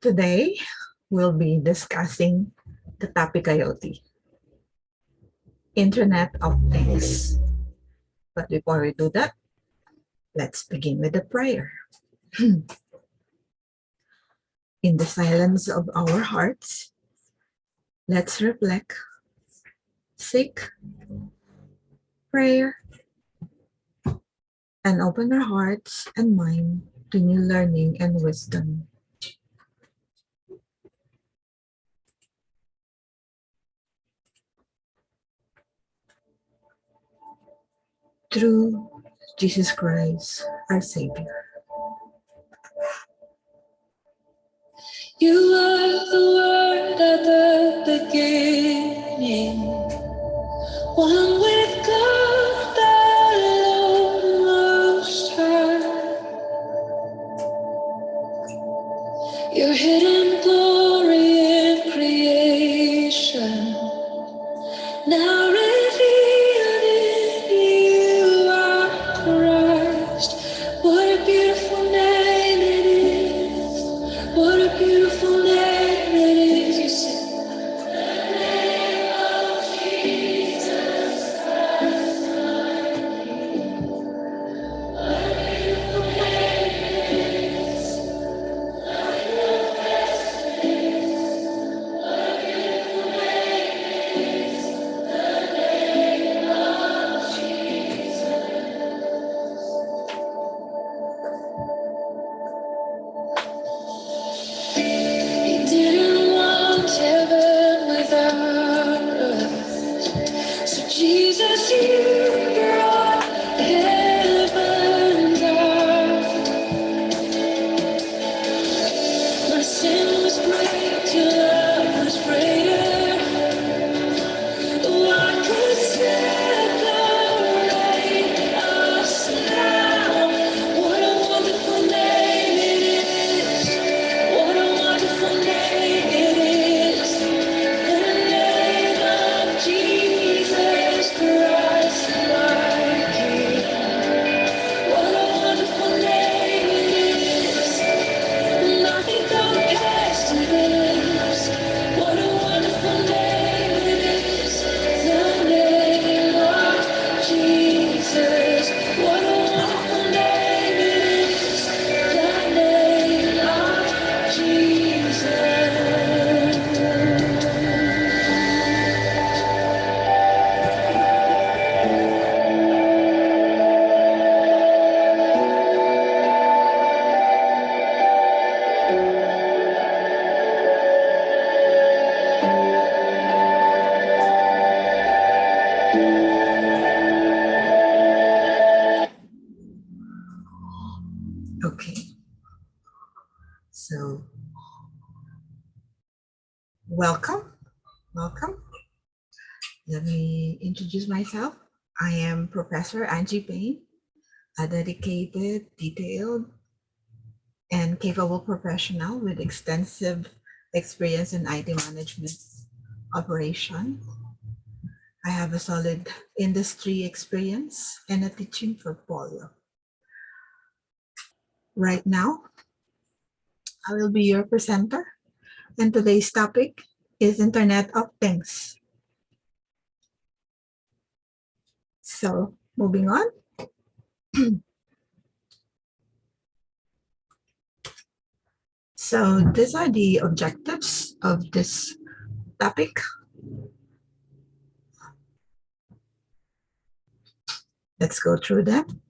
Today, we'll be discussing the topic IoT, Internet of Things. But before we do that, let's begin with a prayer. In the silence of our hearts, let's reflect, seek prayer, and open our hearts and mind to new learning and wisdom. Through Jesus Christ, our Savior. You are the Word at the beginning, one with God, the Lord Most High. Your hidden glory in creation, now revealed in you are Christ. What a beautiful name it is. What a beautiful name it is. You sing. He didn't want heaven without us. So Jesus, you brought heaven down. My sin was great, your love was greater. What could separate us now? What a wonderful name it is. What a wonderful name it is. The name of Jesus Christ, my King. What a wonderful name it is. Nothing compares to this. What a wonderful name it is. The name of Jesus. What a wonderful name it is. The name of Jesus. Okay, so welcome. Let me introduce myself. I am Professor Angie Payne, a dedicated, detailed, and capable professional with extensive experience in IT management operation. I have a solid industry experience and a teaching portfolio. Right now, I will be your presenter, and today's topic is Internet of Things. So, moving on. So, these are the objectives of this topic. Let's go through them.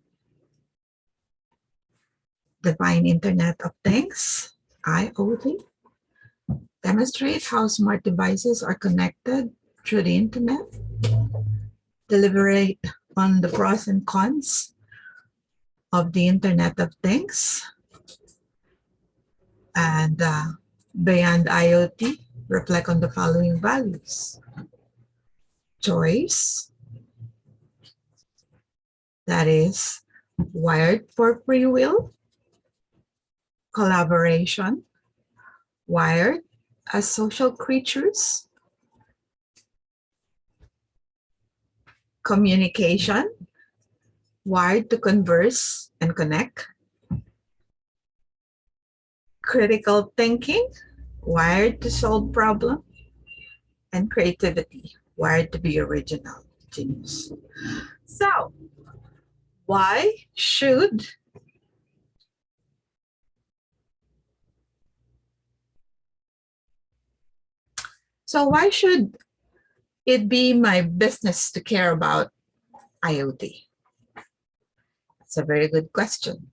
Define Internet of Things, IoT. Demonstrate how smart devices are connected through the internet. Deliberate on the pros and cons of the Internet of Things. And beyond IoT, reflect on the following values. Choice, that is wired for free will. Collaboration, wired as social creatures. Communication, wired to converse and connect. critical thinking, wired to solve problems, and creativity, wired to be original, genius. So, why should why should it be my business to care about IoT? That's a very good question.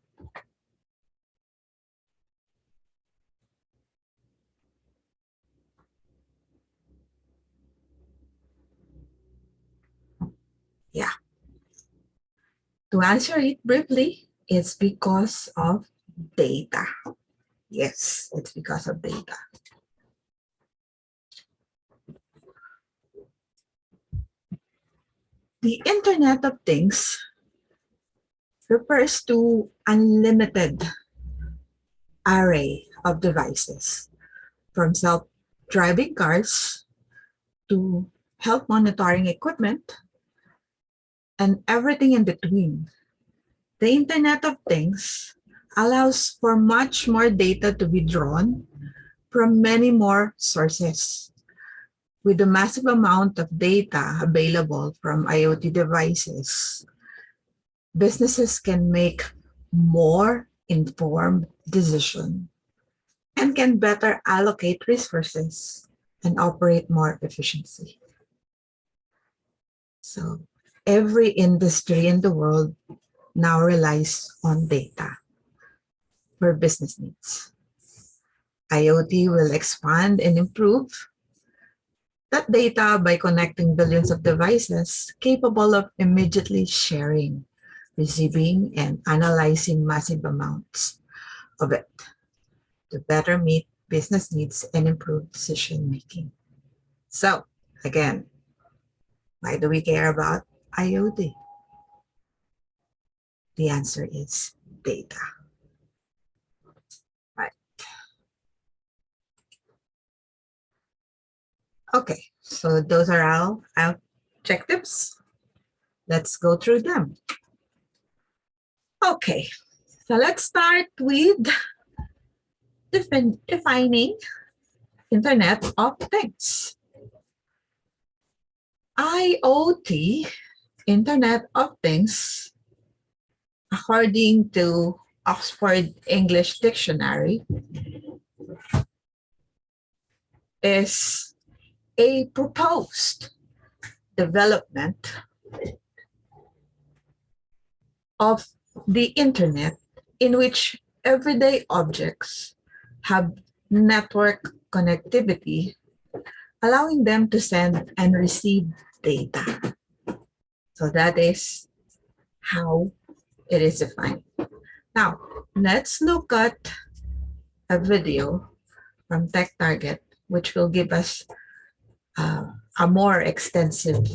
Yeah. To answer it briefly, it's because of data. Yes, it's because of data. The Internet of Things refers to unlimited array of devices, from self-driving cars to health monitoring equipment and everything in between. The Internet of Things allows for much more data to be drawn from many more sources. With the massive amount of data available from IoT devices, businesses can make more informed decisions and can better allocate resources and operate more efficiently. So every industry in the world now relies on data for business needs. IoT will expand and improve that data by connecting billions of devices capable of immediately sharing, receiving, and analyzing massive amounts of it to better meet business needs and improve decision making. So, again, why do we care about IoT? The answer is data. Right. Okay, so those are our objectives. Let's go through them. Okay, so let's start with defining Internet of Things. IoT, Internet of Things, according to Oxford English Dictionary, is a proposed development of the internet in which everyday objects have network connectivity, allowing them to send and receive data. So that is how it is defined. Now, let's look at a video from TechTarget, which will give us a more extensive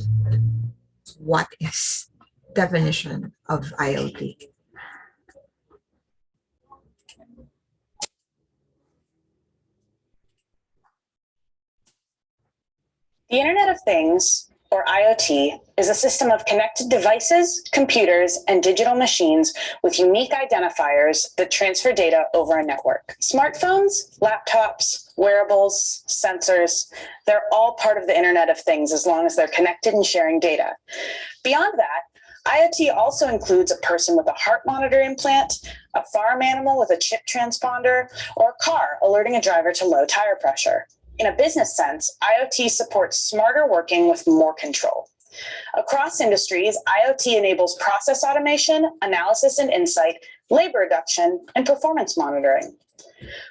what is definition of IoT. The Internet of Things, or IoT, is a system of connected devices, computers, and digital machines with unique identifiers that transfer data over a network. Smartphones, laptops, wearables, sensors, they're all part of the Internet of Things as long as they're connected and sharing data. Beyond that, IoT also includes a person with a heart monitor implant, a farm animal with a chip transponder, or a car alerting a driver to low tire pressure. In a business sense, IoT supports smarter working with more control. Across industries, IoT enables process automation, analysis and insight, labor reduction, and performance monitoring.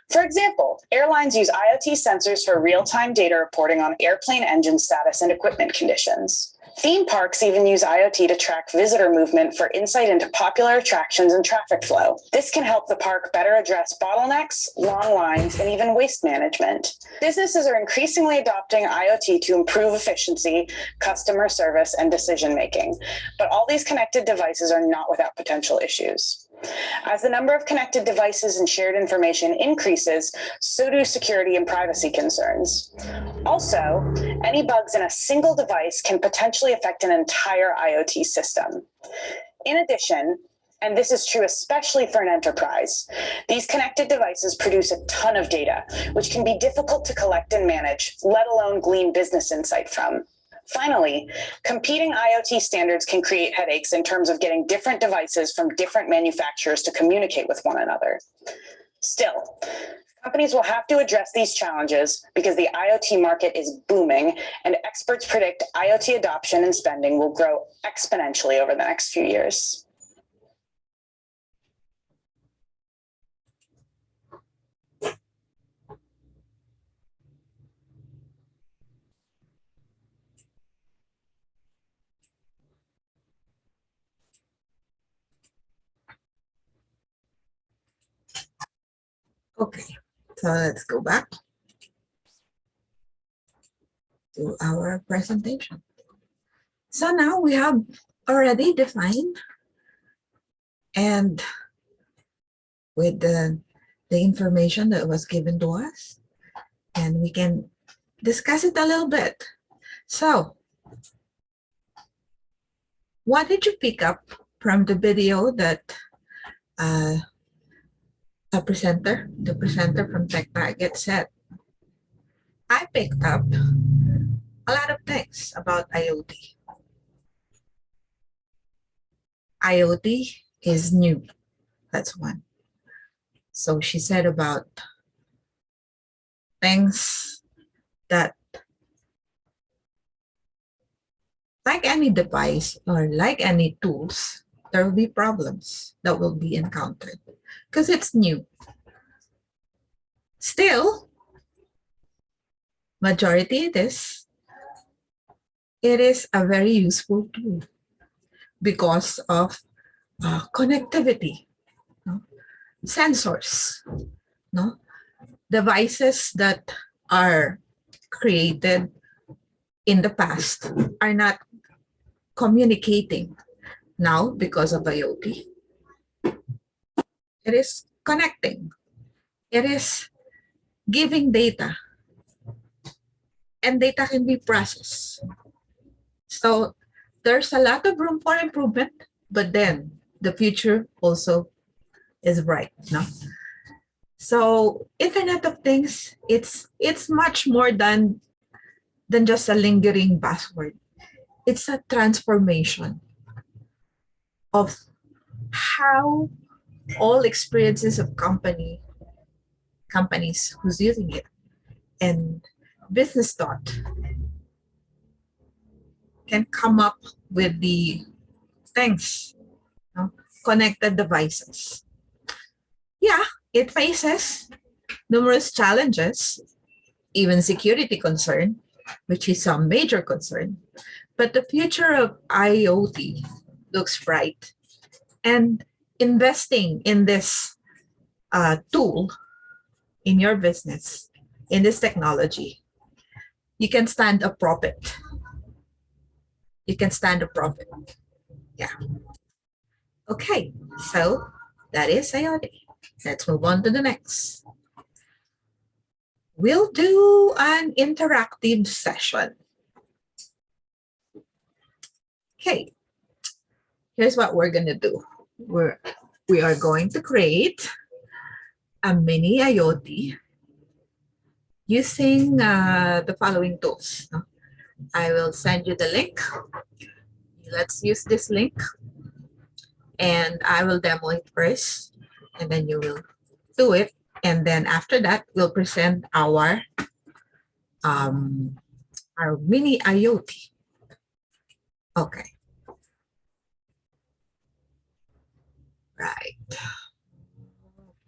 For example, airlines use IoT sensors for real-time data reporting on airplane engine status and equipment conditions. Theme parks even use IoT to track visitor movement for insight into popular attractions and traffic flow. This can help the park better address bottlenecks, long lines, and even waste management. Businesses are increasingly adopting IoT to improve efficiency, customer service, and decision-making. But all these connected devices are not without potential issues. As the number of connected devices and shared information increases, so do security and privacy concerns. Also, any bugs in a single device can potentially affect an entire IoT system. In addition, And this is true especially for an enterprise. These connected devices produce a ton of data, which can be difficult to collect and manage, let alone glean business insight from. Finally, competing IoT standards can create headaches in terms of getting different devices from different manufacturers to communicate with one another. Still, companies will have to address these challenges because the IoT market is booming, and experts predict IoT adoption and spending will grow exponentially over the next few years. Okay, so let's go back to our presentation. So now we have already defined, and with the information that was given to us, and we can discuss it a little bit. So what did you pick up from the video that the presenter from Tech Target said? I picked up a lot of things about IoT. IoT is new. That's one. So she said about things that, like any device or like any tools, there will be problems that will be encountered because it's new. Still, majority it is a very useful tool because of connectivity, no? Sensors, no? Devices that are created in the past are not communicating now because of IoT. It is connecting. It is giving data, and data can be processed. So there's a lot of room for improvement, but then the future also is bright, no? So Internet of Things, it's much more than just a lingering buzzword. It's a transformation of how all experiences of companies who's using it and business thought can come up with the things, no? Connected devices. Yeah, it faces numerous challenges, even security concern, which is a major concern. But the future of IoT looks bright. And investing in this tool in your business, in this technology, you can stand a profit. You can stand a profit. Yeah. Okay, so that is IoT. Let's move on to the next. We'll do an interactive session. Okay, here's what we're gonna do. We are going to create a mini IoT using the following tools. I will send you the link. Let's use this link, and I will demo it first, and then you will do it. And then after that, we'll present our mini IoT. Okay. Right.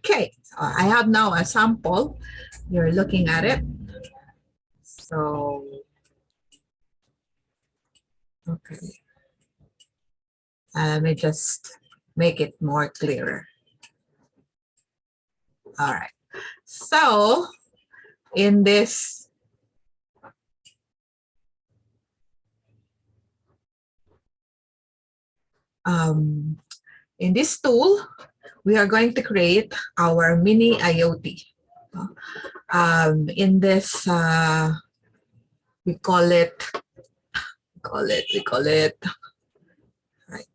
Okay, so I have now a sample. You're looking at it. So, okay. Let me just make it more clearer. All right. So, in this tool, we are going to create our mini IoT. In this, we call it, right,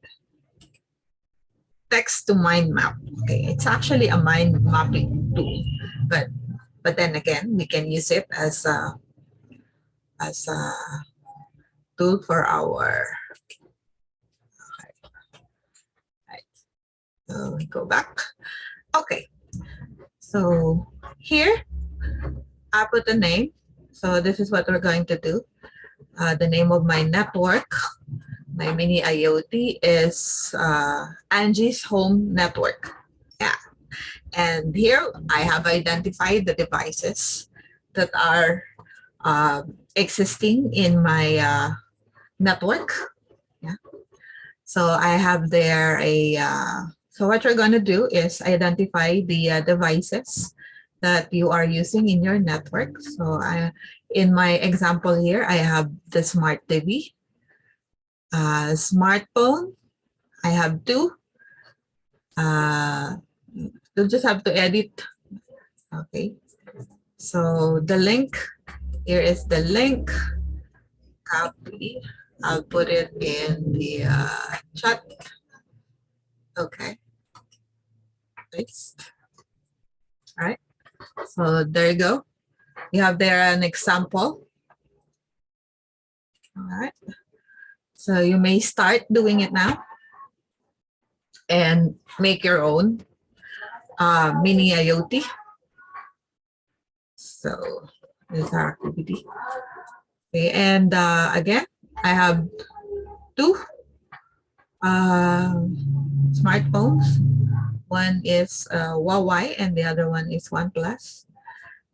text to mind map. Okay, it's actually a mind mapping tool, but then again, we can use it as a tool for our. Right. So we go back. Okay, so here I put a name. So this is what we're going to do. The name of my network, my mini IoT, is Angie's Home Network. Yeah. And here I have identified the devices that are existing in my network. Yeah. So I have there so what you're going to do is identify the devices that you are using in your network. So in my example here, I have the smart TV, smartphone. I have two. You'll just have to edit. Okay. So the link, here is the link. Copy. I'll put it in the chat. Okay. Paste. All right. So there you go. You have there an example. All right. So you may start doing it now and make your own mini IoT. So this is our activity. Okay, and again, I have two smartphones. One is Huawei and the other one is OnePlus.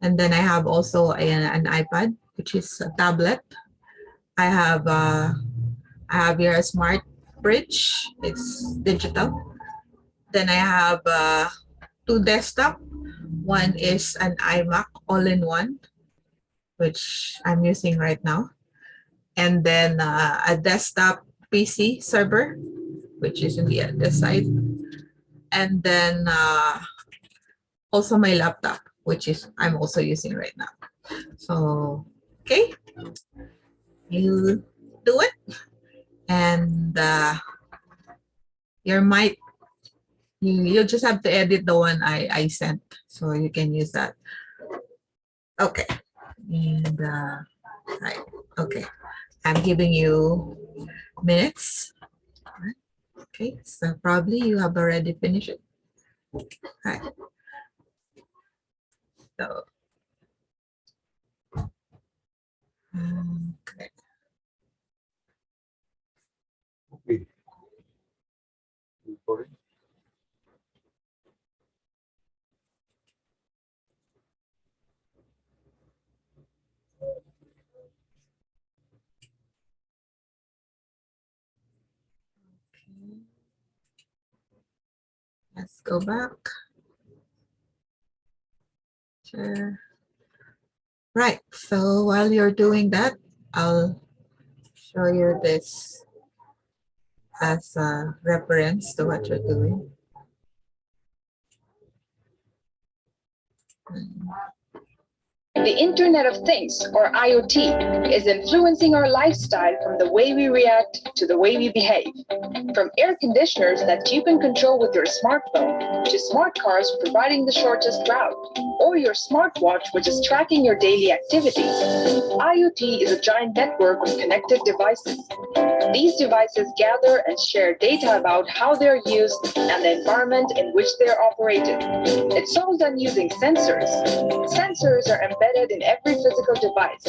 And then I have also an iPad, which is a tablet. I have here a smart fridge. It's digital. Then I have two desktop. One is an iMac all-in-one, which I'm using right now. And then a desktop PC server, which is in the other side. And then also my laptop, which is I'm also using right now. So, okay, you do it. And you'll just have to edit the one I sent, so you can use that. Okay, and right, okay, I'm giving you minutes. Okay, so probably you have already finished it. Right. So, okay. Okay. Recording. Let's go back. Sure. Right, so while you're doing that, I'll show you this as a reference to what you're doing. The Internet of Things, or IoT, is influencing our lifestyle from the way we react to the way we behave. From air conditioners that you can control with your smartphone, to smart cars providing the shortest route, or your smartwatch which is tracking your daily activities. IoT is a giant network of connected devices. These devices gather and share data about how they're used and the environment in which they're operated. It's all done using sensors. Sensors are embedded in every physical device.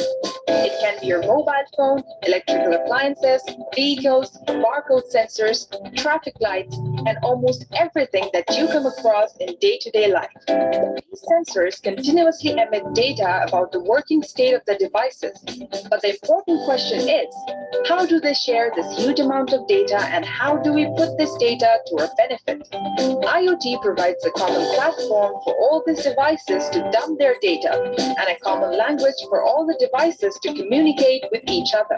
It can be your mobile phone, electrical appliances, vehicles, barcode sensors, traffic lights, and almost everything that you come across in day-to-day life. These sensors continuously emit data about the working state of the devices. But the important question is, how do they share this huge amount of data, and how do we put this data to our benefit? IoT provides a common platform for all these devices to dump their data, and a common language for all the devices to communicate with each other.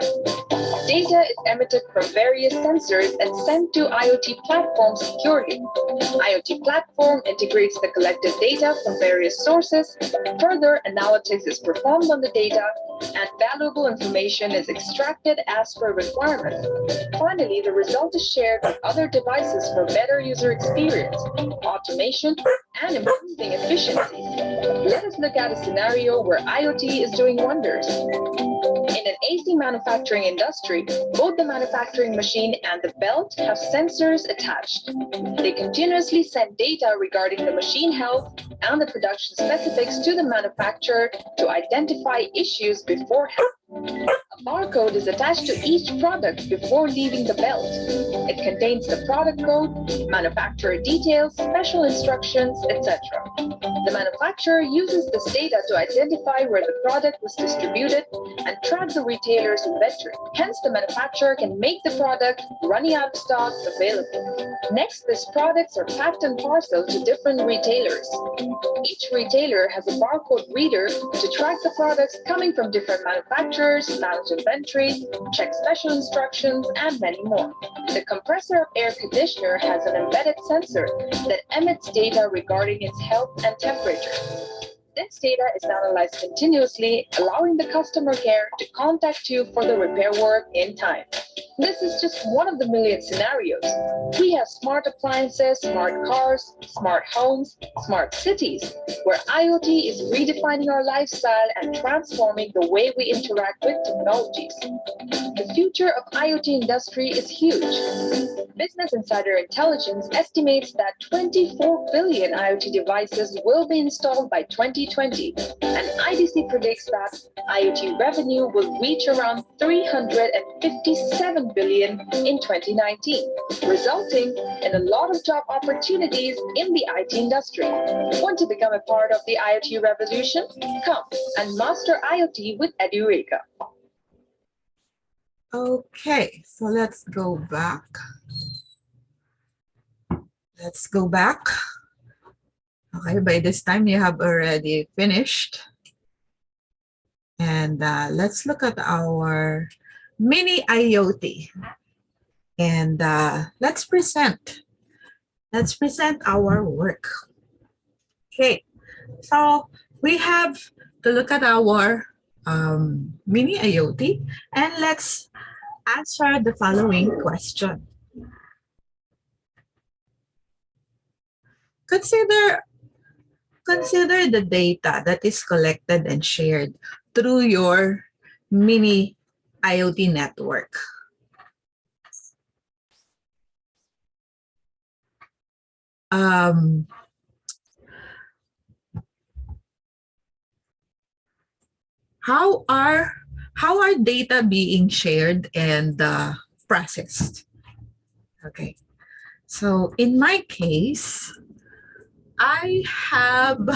Data is emitted from various sensors and sent to IoT platforms securely. IoT platform integrates the collected data from various sources. Further analytics is performed on the data, and valuable information is extracted as per requirement. Finally, the result is shared with other devices for better user experience, automation, and improving efficiencies. Let us look at a scenario where IoT is doing wonders. In an AC manufacturing industry, both the manufacturing machine and the belt have sensors attached. They continuously send data regarding the machine health and the production specifics to the manufacturer to identify issues beforehand. A barcode is attached to each product before leaving the belt. It contains the product code, manufacturer details, special instructions, etc. The manufacturer uses this data to identify where the product was distributed and track the retailer's inventory. Hence, the manufacturer can make the product running out of stock available. Next, these products are packed and parceled to different retailers. Each retailer has a barcode reader to track the products coming from different manufacturers, manage inventory, check special instructions, and many more. The compressor of air conditioner has an embedded sensor that emits data regarding its health and temperature. This data is analyzed continuously, allowing the customer care to contact you for the repair work in time. This is just one of the million scenarios. We have smart appliances, smart cars, smart homes, smart cities, where IoT is redefining our lifestyle and transforming the way we interact with technologies. The future of IoT industry is huge. Business Insider Intelligence estimates that 24 billion IoT devices will be installed by 2020, and IDC predicts that IoT revenue will reach around 357 billion in 2019, resulting in a lot of job opportunities in the IT industry. Want to become a part of the IoT revolution? Come and master IoT with Edureka. Okay, so let's go back. Let's go back. Okay, by this time you have already finished. And let's look at our mini IoT. And let's present our work. Okay, so we have to look at our mini IoT, and let's answer the following question. Consider the data that is collected and shared through your mini IoT network. How are data being shared and processed? Okay, so in my case, I have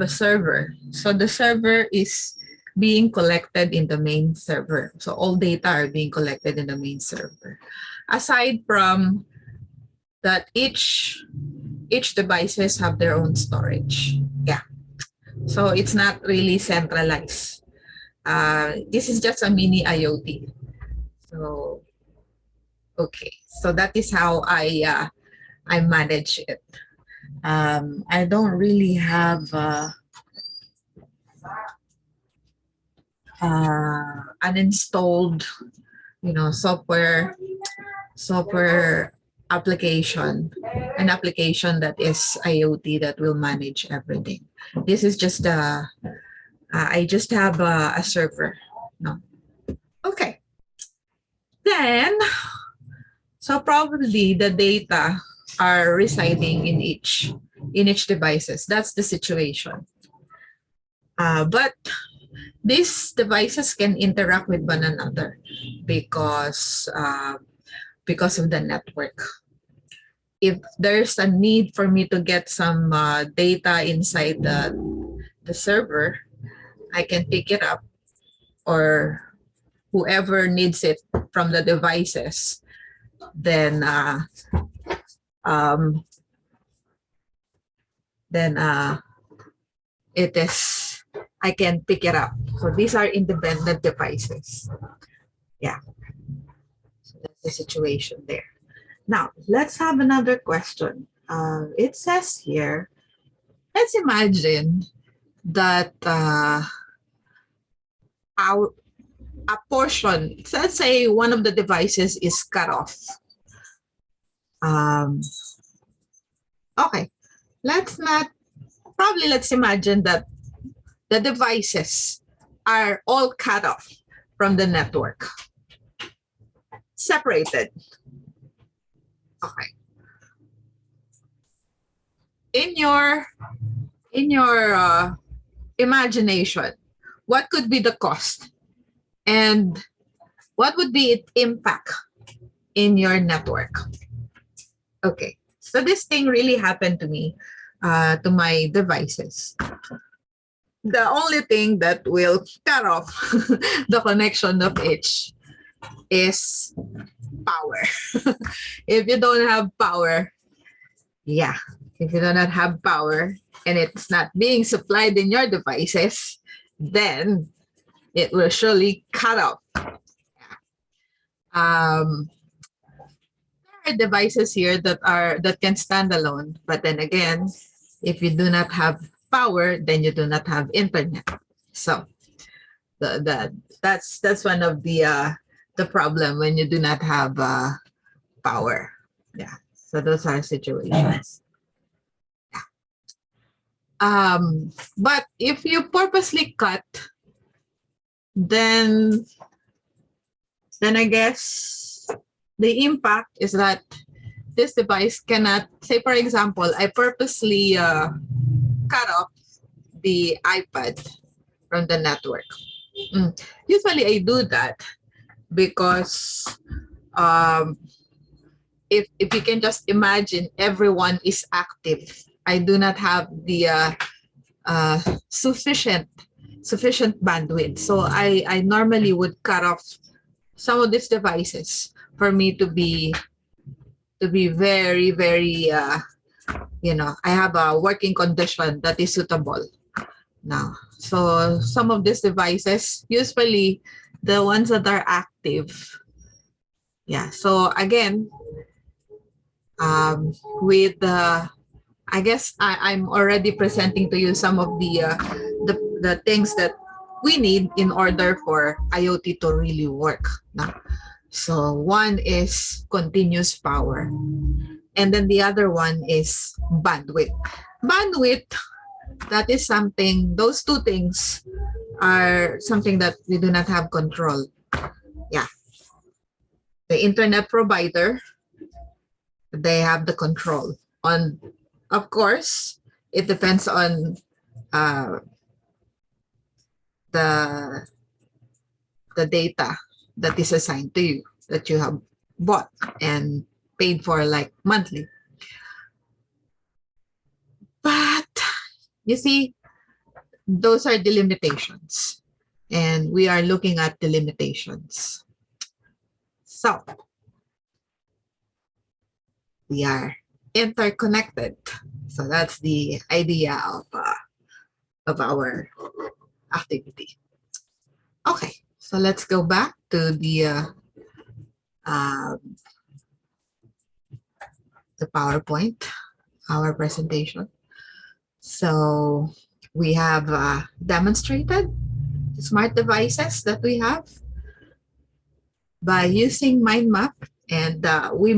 a server. So the server is being collected in the main server. So all data are being collected in the main server. Aside from that, each devices have their own storage. Yeah. So it's not really centralized. This is just a mini IoT. So, okay. So that is how I manage it. I don't really have uninstalled, software application, an application that is IoT that will manage everything. This is just I just have a server. No. Okay. Then, so probably the data are residing in each devices. That's the situation. But these devices can interact with one another because of the network. If there's a need for me to get some data inside the server, I can pick it up, or whoever needs it from the devices, then it is, I can pick it up. So these are independent devices. Yeah. So that's the situation there. Now, let's have another question. It says here, let's imagine that a portion, so let's say one of the devices is cut off. Okay, let's imagine that the devices are all cut off from the network, separated. Okay. In your imagination, what could be the cost and what would be its impact in your network? Okay, so this thing really happened to me, to my devices. The only thing that will cut off the connection of each is power. If you don't have power, if you do not have power and it's not being supplied in your devices, then it will surely cut off. There are devices here that can stand alone, but then again, if you do not have power, then you do not have internet. So that's one of the problem when you do not have power. Yeah. So those are situations. But if you purposely cut, then I guess the impact is that this device cannot, say for example, I purposely cut off the iPad from the network. Usually I do that because if you can just imagine everyone is active, I do not have the sufficient bandwidth. So I normally would cut off some of these devices for me to be very, very, I have a working condition that is suitable now. So some of these devices, usually the ones that are active. Yeah. So again, with I guess I'm already presenting to you some of the things that we need in order for IoT to really work. Now, so one is continuous power, and then the other one is bandwidth. Bandwidth, that is something, those two things are something that we do not have control. Yeah. The internet provider, they have the control on, of course, it depends on the data that is assigned to you, that you have bought and paid for like monthly. But you see, those are the limitations, and we are looking at the limitations. So we are interconnected. So that's the idea of our activity. Okay, so let's go back to the PowerPoint, our presentation. So we have demonstrated the smart devices that we have by using mind map, and we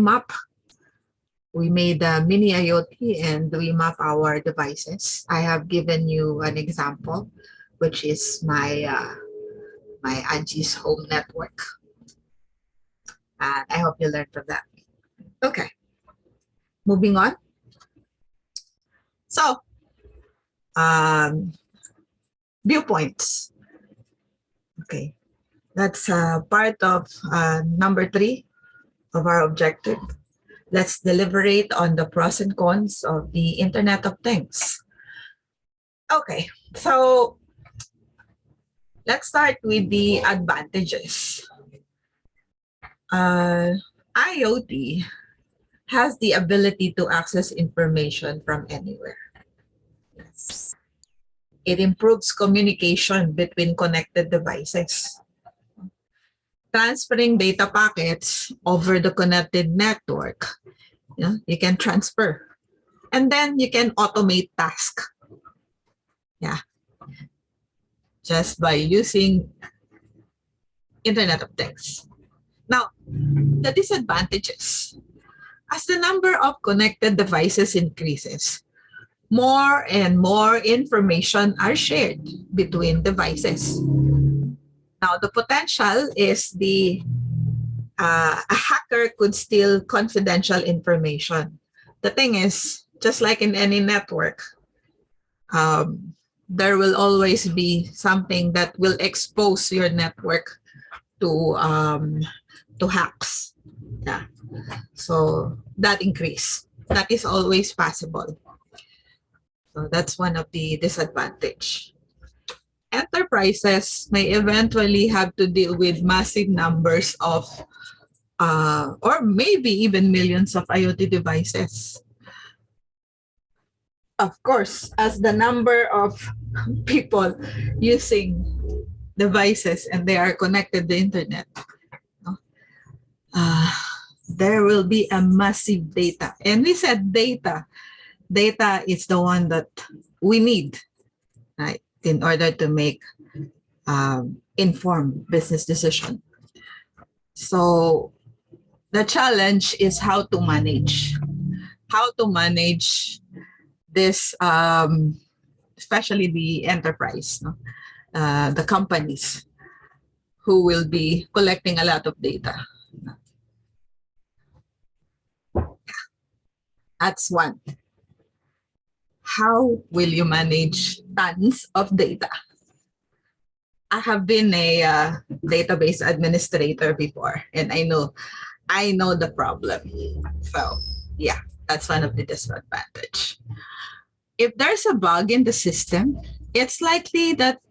made a mini IoT and we map our devices. I have given you an example, which is my Angie's home network. And I hope you learned from that. Okay, moving on. So, viewpoints. Okay, that's part of number 3 of our objective. Let's deliberate on the pros and cons of the Internet of Things. Okay, so let's start with the advantages. IoT has the ability to access information from anywhere. Yes. It improves communication between connected devices. Transferring data packets over the connected network, you can transfer, and then you can automate tasks. Yeah, just by using Internet of Things. Now, the disadvantages. As the number of connected devices increases, more and more information are shared between devices. Now, the potential is a hacker could steal confidential information. The thing is, just like in any network, there will always be something that will expose your network to hacks. Yeah. So that increase. That is always possible. So that's one of the disadvantage. Enterprises may eventually have to deal with massive numbers of or maybe even millions of IoT devices. Of course, as the number of people using devices and they are connected to the internet, there will be a massive data. And we said data. Data is the one that we need, right, in order to make informed business decision. So the challenge is how to manage this, especially the enterprise, no? The companies who will be collecting a lot of data. That's one. How will you manage tons of data? I have been a database administrator before, and I know the problem. So yeah, that's one of the disadvantage. If there's a bug in the system, it's likely that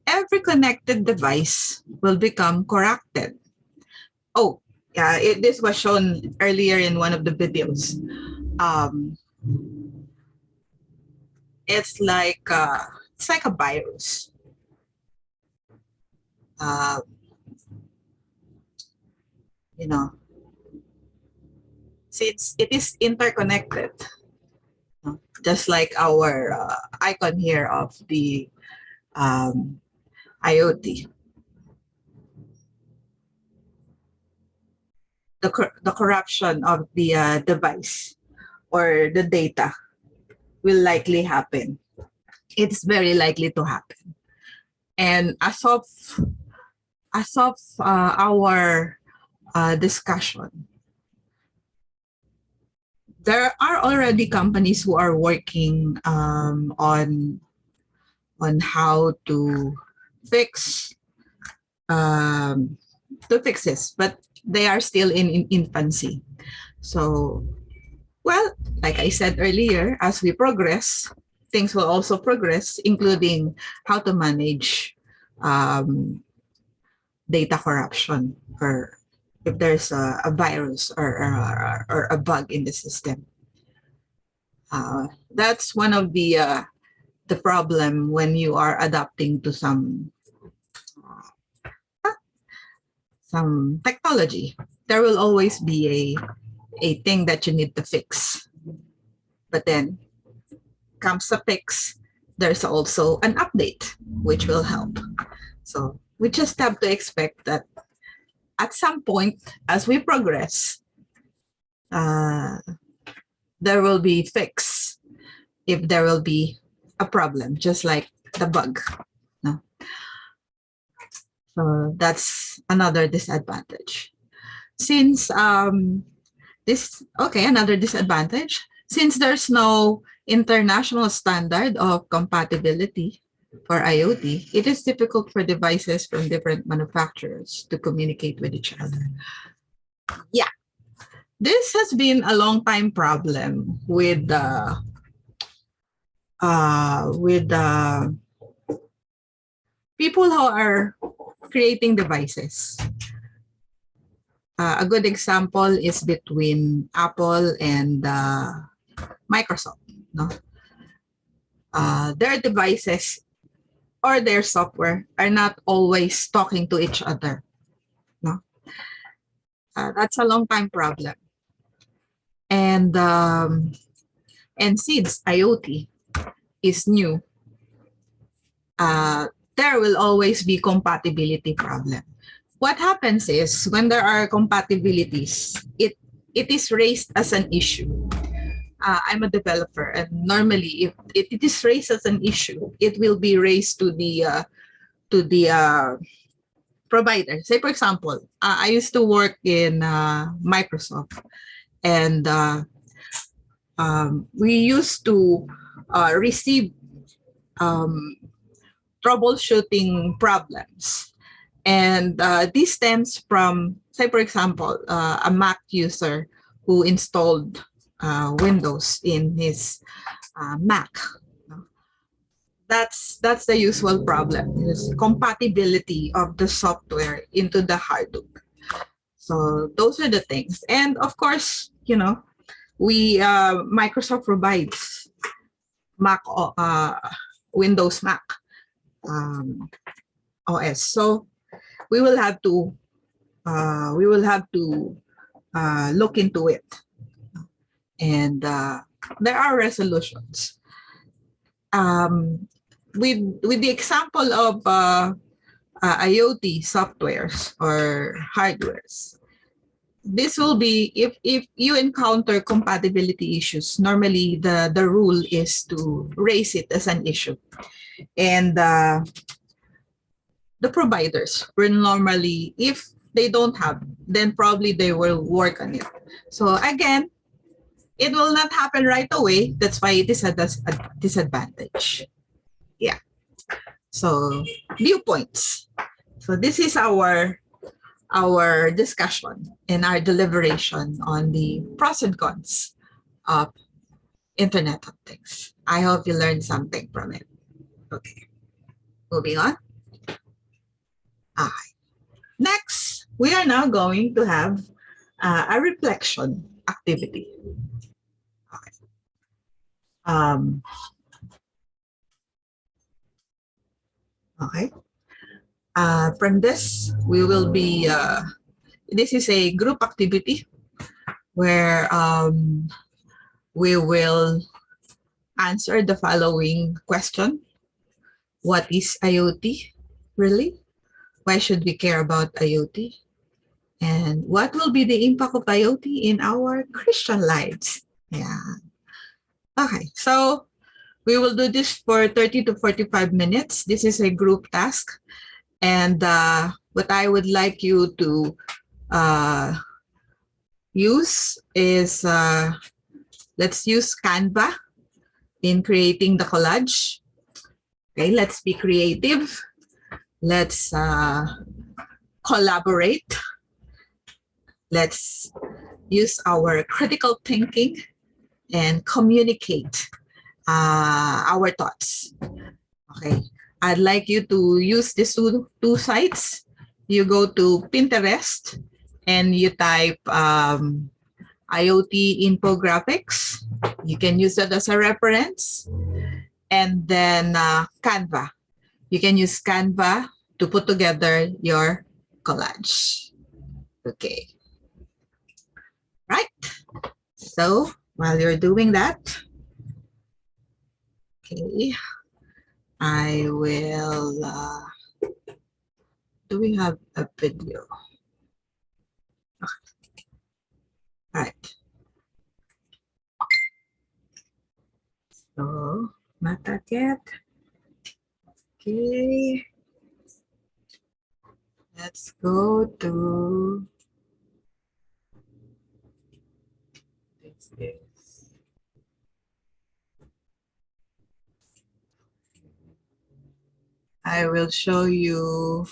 every connected device will become corrupted. Oh, yeah, this was shown earlier in one of the videos. It's like a virus. Since it is interconnected, just like our icon here of the IoT. The corruption of the device or the data will likely happen. It's very likely to happen. And as of our discussion, there are already companies who are working on how to fix this, but they are still in infancy. So, well, like I said earlier, as we progress, things will also progress, including how to manage data corruption, or if there's a virus or a bug in the system. That's one of the problem when you are adapting to some technology. There will always be a thing that you need to fix. But then comes a fix, there's also an update, which will help. So we just have to expect that at some point, as we progress, there will be fix if there will be a problem, just like the bug. No? So that's another disadvantage. Since another disadvantage, since there's no international standard of compatibility for IoT, it is difficult for devices from different manufacturers to communicate with each other. Yeah, this has been a long time problem with people who are creating devices. A good example is between Apple and Microsoft. No? Their devices or their software are not always talking to each other. No? That's a long time problem. And since IoT is new, there will always be compatibility problem. what happens is when there are compatibilities, it is raised as an issue. I'm a developer, and normally, if it is raised as an issue, it will be raised to the provider. Say, for example, I used to work in Microsoft, and we used to receive troubleshooting problems. And this stems from, say, for example, a Mac user who installed Windows in his Mac. That's the usual problem, is compatibility of the software into the hardware. So those are the things. And of course, you know, we Microsoft provides Mac, Windows Mac OS. So we will have to look into it, and there are resolutions. With the example of IoT softwares or hardwares, this will be, if you encounter compatibility issues, normally the rule is to raise it as an issue, and the providers will normally, if they don't have, then probably they will work on it. So again, it will not happen right away. That's why it is a disadvantage. Yeah. So viewpoints. So this is our discussion and our deliberation on the pros and cons of Internet of Things. I hope you learned something from it. Okay. Moving on. All right. Next, we are now going to have a reflection activity. Okay. From this, we will be, this is a group activity where we will answer the following question. What is IoT really? Why should we care about IoT? And what will be the impact of IoT in our Christian lives? Yeah. Okay, so we will do this for 30 to 45 minutes. This is a group task. And what I would like you to use is, let's use Canva in creating the collage. Okay, let's be creative. Let's collaborate. Let's use our critical thinking and communicate our thoughts. Okay, I'd like you to use these two sites. You go to Pinterest and you type IoT infographics. You can use that as a reference. And then Canva. You can use Canva to put together your collage. Okay. Right. So while you're doing that, okay, I will, do we have a video? Okay. All right. So, not that yet. Okay. Let's go to this is I will show you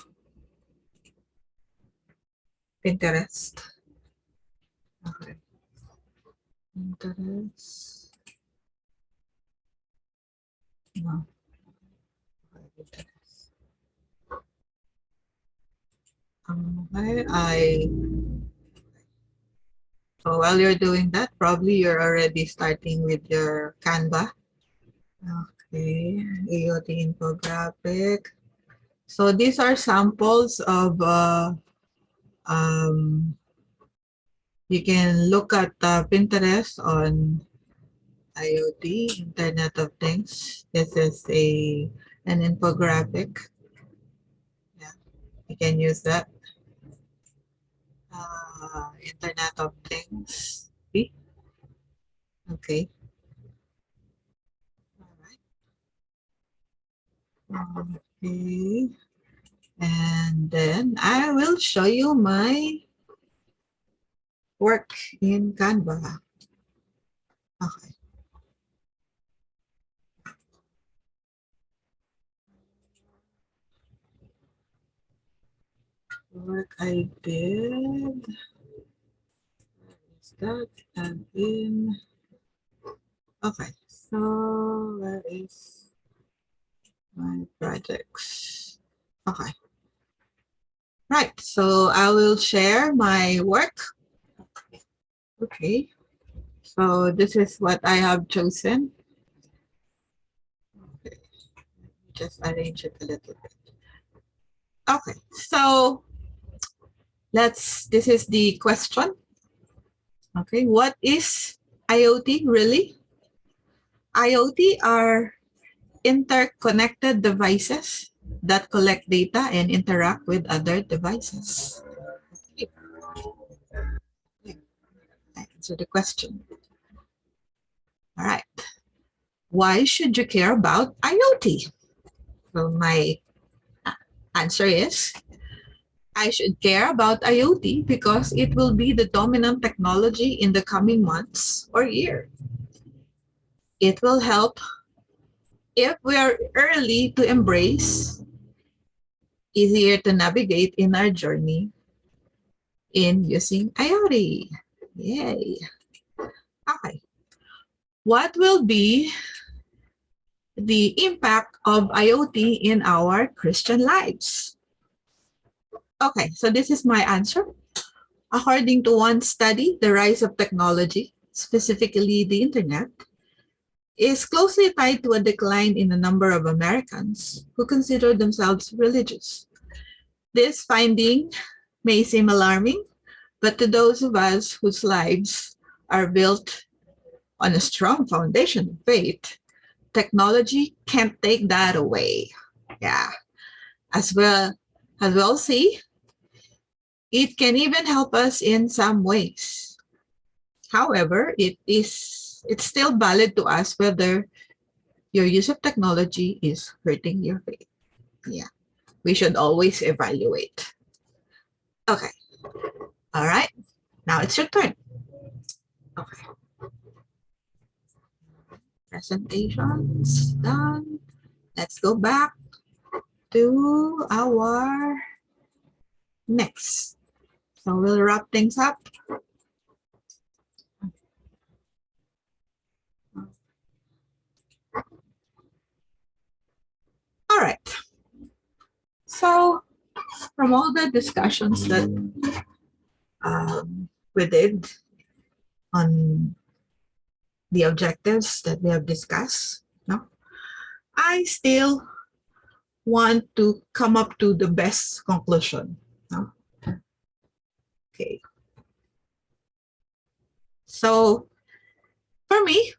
Pinterest. Okay. Pinterest. No. Okay, so while you're doing that, probably you're already starting with your Canva. Okay, IoT infographic. So these are samples of, you can look at Pinterest on IoT, Internet of Things. This is an infographic. Yeah, you can use that. Internet of Things. See? Okay. All right. Okay. And then I will show you my work in Canva. Okay. Work I did. Is that and in? Okay. So where is my projects? Okay. Right. So I will share my work. Okay. So this is what I have chosen. Okay. Just arrange it a little bit. Okay. So this is the question. Okay. What is IoT really? IoT are interconnected devices that collect data and interact with other devices. Answer the question. All right. Why should you care about IoT? So my answer is, I should care about IoT because it will be the dominant technology in the coming months or year. It will help if we are early to embrace, easier to navigate in our journey in using IoT. Yay. Okay. What will be the impact of IoT in our Christian lives? Okay, so this is my answer. According to one study, the rise of technology, specifically the internet, is closely tied to a decline in the number of Americans who consider themselves religious. This finding may seem alarming, but to those of us whose lives are built on a strong foundation of faith, technology can't take that away. Yeah. As we'll see, it can even help us in some ways. However, it's still valid to ask whether your use of technology is hurting your faith. Yeah. We should always evaluate. Okay. All right. Now it's your turn. Okay. Presentations done. Let's go back to our next. So we'll wrap things up. All right. So from all the discussions that we did on the objectives that we have discussed, no, I still want to come up to the best conclusion. No? Okay. So for me,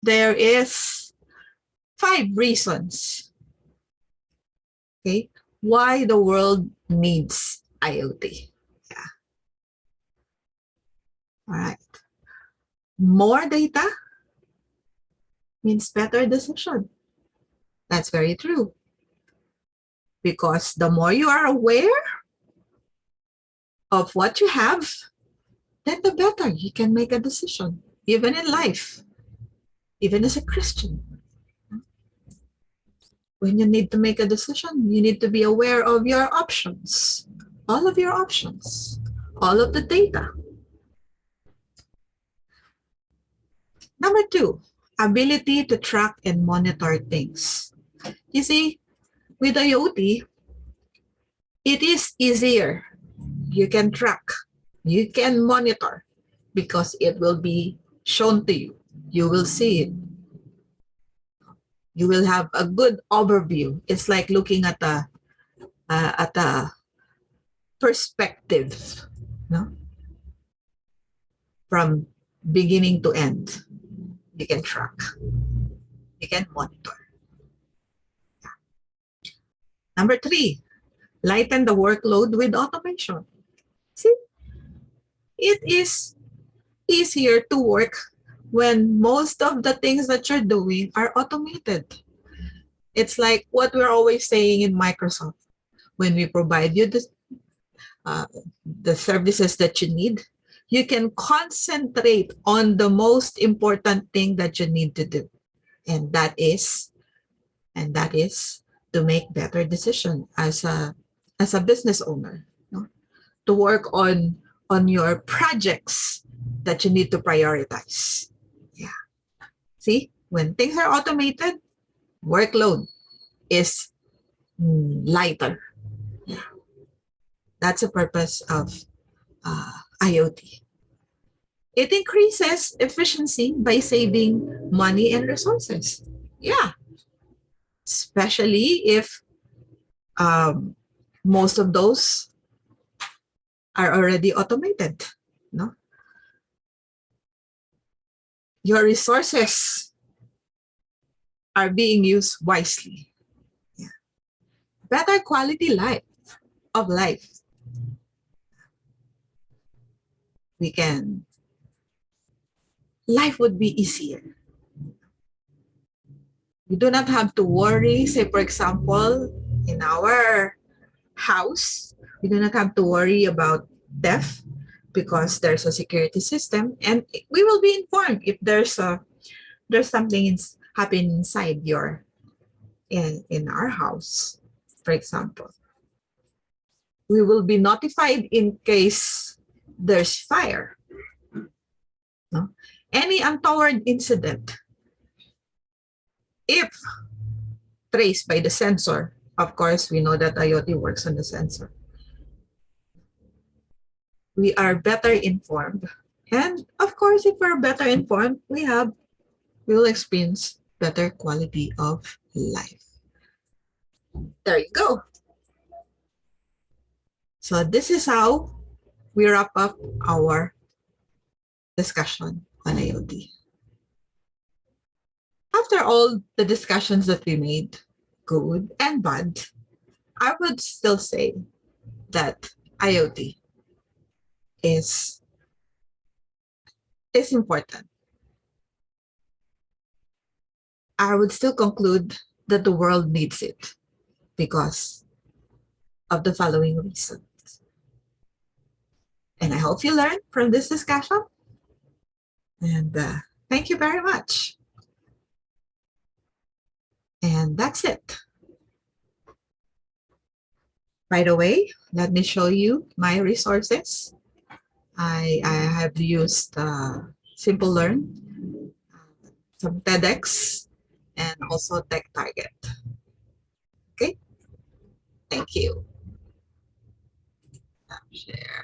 there is 5 reasons, okay, why the world needs IoT. Yeah. All right. More data means better decision. That's very true. Because the more you are aware of what you have, then the better you can make a decision, even in life, even as a Christian. When you need to make a decision, you need to be aware of your options, all of your options, all of the data. Number 2, ability to track and monitor things. You see, with IoT, it is easier. You can track, you can monitor, because it will be shown to you. You will see it. You will have a good overview. It's like looking at a perspective, no? From beginning to end. You can track. You can monitor. Number 3, lighten the workload with automation. See, it is easier to work when most of the things that you're doing are automated. It's like what we're always saying in Microsoft. When we provide you the services that you need, you can concentrate on the most important thing that you need to do. And that is to make better decision as a business owner, you know, to work on your projects that you need to prioritize. Yeah. See, when things are automated, workload is lighter. Yeah. That's the purpose of IoT. It increases efficiency by saving money and resources. Yeah, especially if most of those are already automated. No, your resources are being used wisely. Yeah. Better quality of life. Life would be easier. You do not have to worry. Say, for example, in our house, we do not have to worry about theft because there's a security system, and we will be informed if there's something happening inside in our house, for example. We will be notified in case there's fire. No? Any untoward incident, if traced by the sensor, of course, we know that IoT works on the sensor, we are better informed. And of course, if we're better informed, we will experience better quality of life. There you go. So this is how we wrap up our discussion on IoT. After all the discussions that we made, good and bad, I would still say that IoT is important. I would still conclude that the world needs it because of the following reasons. And I hope you learned from this discussion. And thank you very much. And that's it. By the way, let me show you my resources. I have used Simple Learn, some TEDx, and also Tech Target. Okay, thank you. Share.